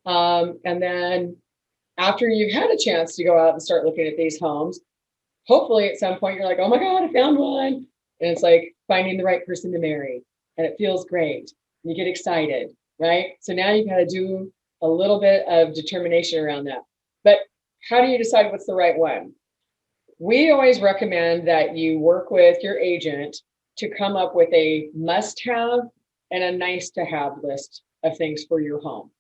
And then after you've had a chance to go out and start looking at these homes, hopefully at some point you're like, oh my God, I found one. And it's like finding the right person to marry. And it feels great. You get excited, right? So now you've got to do a little bit of determination around that. But how do you decide what's the right one? We always recommend that you work with your agent to come up with a must-have and a nice-to-have list of things for your home.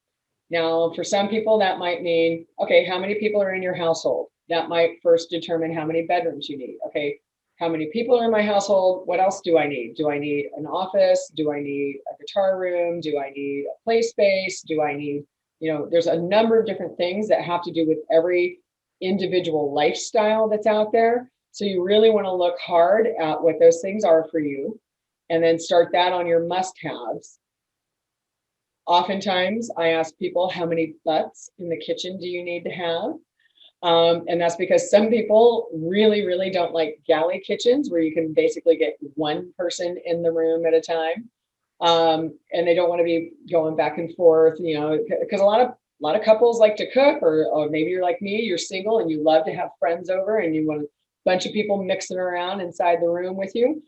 Now, for some people, that might mean, okay, how many people are in your household? That might first determine how many bedrooms you need. Okay, how many people are in my household? What else do I need? Do I need an office? Do I need a guitar room? Do I need a play space? Do I need, there's a number of different things that have to do with every individual lifestyle that's out there. So you really want to look hard at what those things are for you and then start that on your must-haves. Oftentimes I ask people, how many butts in the kitchen do you need to have? And that's because some people really, really don't like galley kitchens where you can basically get one person in the room at a time. And they don't want to be going back and forth, because a lot of couples like to cook, or maybe you're like me, you're single and you love to have friends over and you want a bunch of people mixing around inside the room with you.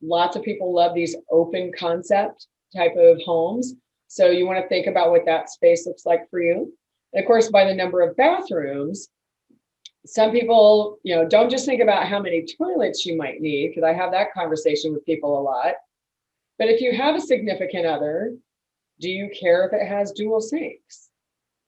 Lots of people love these open concept type of homes. So you want to think about what that space looks like for you. And of course, by the number of bathrooms, some people, don't just think about how many toilets you might need, because I have that conversation with people a lot. But if you have a significant other, do you care if it has dual sinks?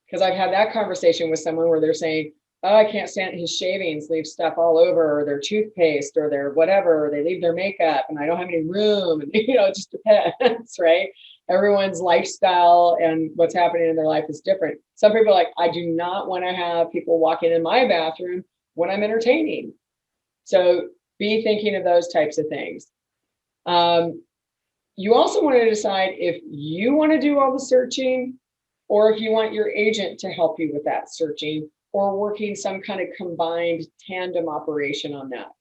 Because I've had that conversation with someone where they're saying, oh, I can't stand his shavings, leave stuff all over, or their toothpaste, or their whatever, or they leave their makeup, and I don't have any room. And, it just depends, right? Everyone's lifestyle and what's happening in their life is different. Some people are like, I do not want to have people walking in my bathroom when I'm entertaining. So be thinking of those types of things. You also want to decide if you want to do all the searching or if you want your agent to help you with that searching or working some kind of combined tandem operation on that.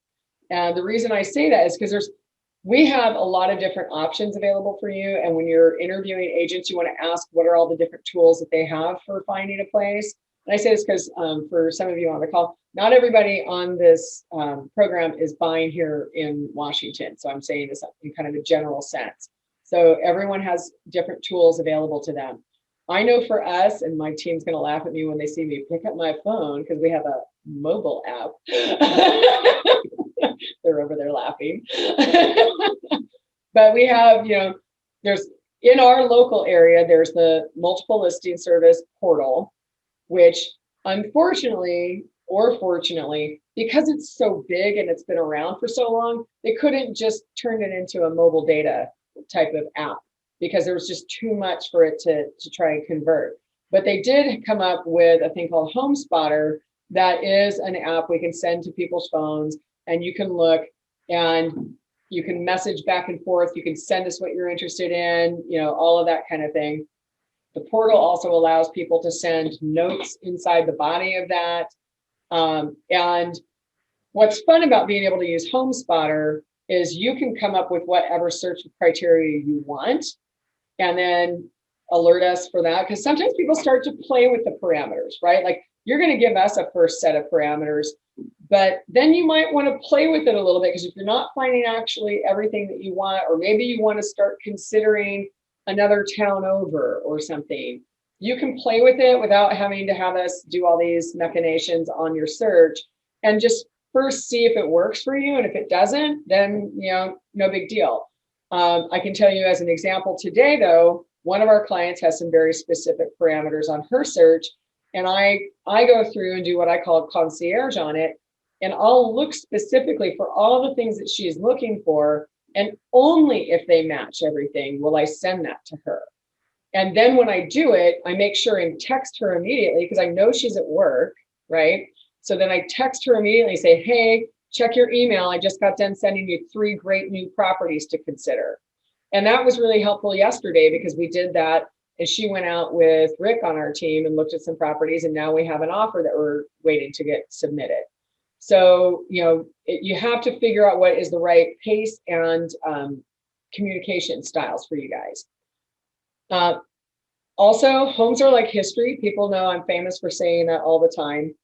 And the reason I say that is because we have a lot of different options available for you. And when you're interviewing agents, you want to ask what are all the different tools that they have for finding a place. And I say this because for some of you on the call, not everybody on this program is buying here in Washington. So I'm saying this in kind of a general sense. So everyone has different tools available to them. I know for us, and my team's going to laugh at me when they see me pick up my phone because we have a mobile app. They're over there laughing. But we have, there's in our local area, there's the multiple listing service portal, which unfortunately or fortunately, because it's so big and it's been around for so long, they couldn't just turn it into a mobile data type of app because there was just too much for it to try and convert. But they did come up with a thing called Home Spotter that is an app we can send to people's phones, and you can look and you can message back and forth. You can send us what you're interested in, all of that kind of thing. The portal also allows people to send notes inside the body of that. And what's fun about being able to use Home Spotter is you can come up with whatever search criteria you want and then alert us for that. Because sometimes people start to play with the parameters, right? Like you're going to give us a first set of parameters, but then you might want to play with it a little bit, because if you're not finding actually everything that you want, or maybe you want to start considering another town over or something, you can play with it without having to have us do all these machinations on your search, and just first see if it works for you. And if it doesn't, then, no big deal. I can tell you as an example today, though, one of our clients has some very specific parameters on her search. And I go through and do what I call concierge on it. And I'll look specifically for all the things that she's looking for. And only if they match everything will I send that to her. And then when I do it, I make sure and text her immediately, because I know she's at work, right? So then I text her immediately, say, hey, check your email. I just got done sending you 3 great new properties to consider. And that was really helpful yesterday, because we did that. And she went out with Rick on our team and looked at some properties. And now we have an offer that we're waiting to get submitted. So, you have to figure out what is the right pace and communication styles for you guys. Also, homes are like history. People know I'm famous for saying that all the time.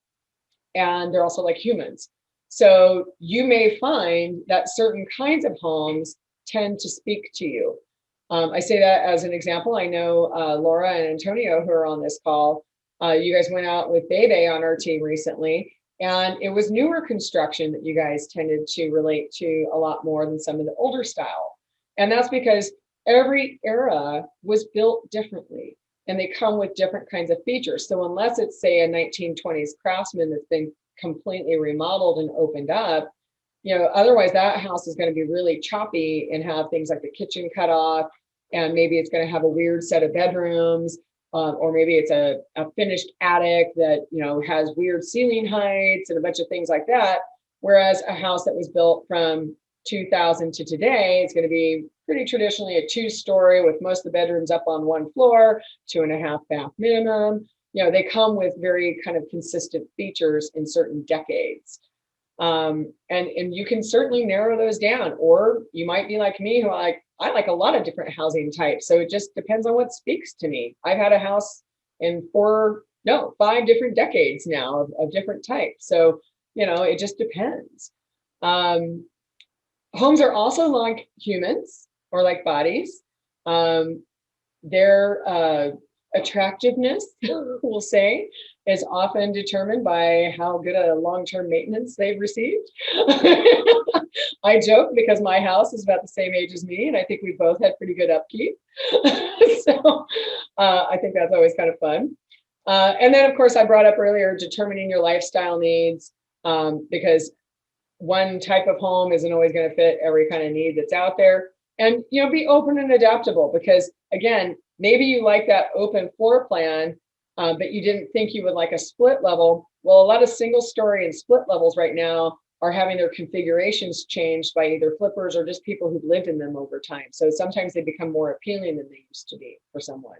And they're also like humans. So you may find that certain kinds of homes tend to speak to you. I say that as an example. I know Laura and Antonio, who are on this call, you guys went out with Bebe on our team recently, and it was newer construction that you guys tended to relate to a lot more than some of the older style. And that's because every era was built differently and they come with different kinds of features. So unless it's, say, a 1920s craftsman that's been completely remodeled and opened up, otherwise that house is going to be really choppy and have things like the kitchen cut off, and maybe it's going to have a weird set of bedrooms, or maybe it's a finished attic that has weird ceiling heights and a bunch of things like that. Whereas a house that was built from 2000 to today, it's going to be pretty traditionally a 2-story with most of the bedrooms up on 1 floor, 2.5 bath minimum. They come with very kind of consistent features in certain decades. And you can certainly narrow those down, or you might be like me, who I like a lot of different housing types. So it just depends on what speaks to me. I've had a house in 5 different decades now of different types. So, it just depends. Homes are also like humans or like bodies. Their attractiveness, we'll say, is often determined by how good a long-term maintenance they've received. I joke because my house is about the same age as me, and I think we both had pretty good upkeep. So I think that's always kind of fun. And then, of course, I brought up earlier determining your lifestyle needs, because one type of home isn't always going to fit every kind of need that's out there. And be open and adaptable, because again, maybe you like that open floor plan, but you didn't think you would like a split level. Well, a lot of single story and split levels right now are having their configurations changed by either flippers or just people who've lived in them over time. So sometimes they become more appealing than they used to be for someone.